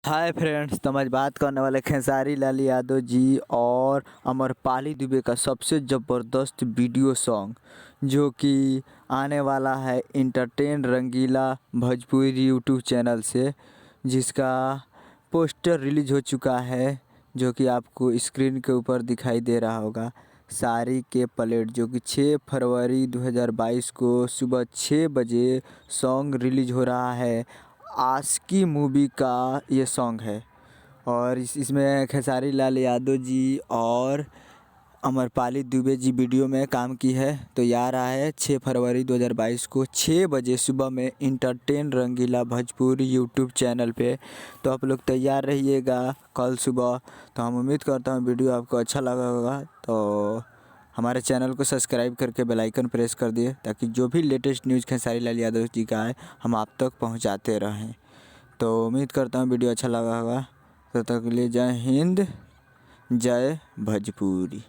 Hi friends, तो आज बात करने वाले खेसारी लाल यादव जी और अमरपाली दुबे का सबसे ज़बरदस्त वीडियो सॉन्ग जो कि आने वाला है इंटरटेन रंगीला भोजपुरी यूट्यूब चैनल से, जिसका पोस्टर रिलीज हो चुका है जो कि आपको स्क्रीन के ऊपर दिखाई दे रहा होगा। साड़ी के पलेट जो कि 6 फरवरी 2022 को सुबह 6 बजे सॉन्ग रिलीज हो रहा है। आशिकी मूवी का ये सॉन्ग है और इसमें खेसारी लाल यादव जी और अमरपाली दुबे जी वीडियो में काम की है। तो ये आ रहा है 6 फरवरी 2022 को 6 बजे सुबह में इंटरटेन रंगीला भोजपुरी यूट्यूब चैनल पे। तो आप लोग तैयार रहिएगा कल सुबह। तो हम उम्मीद करता हूँ वीडियो आपको अच्छा लगा होगा। तो हमारे चैनल को सब्सक्राइब करके बेल आइकन प्रेस कर दिए ताकि जो भी लेटेस्ट न्यूज़ खेसारी लाल यादव जी का है हम आप तक पहुंचाते रहें। तो उम्मीद करता हूँ वीडियो अच्छा लगा होगा। तब तक के लिए जय हिंद, जय भोजपुरी।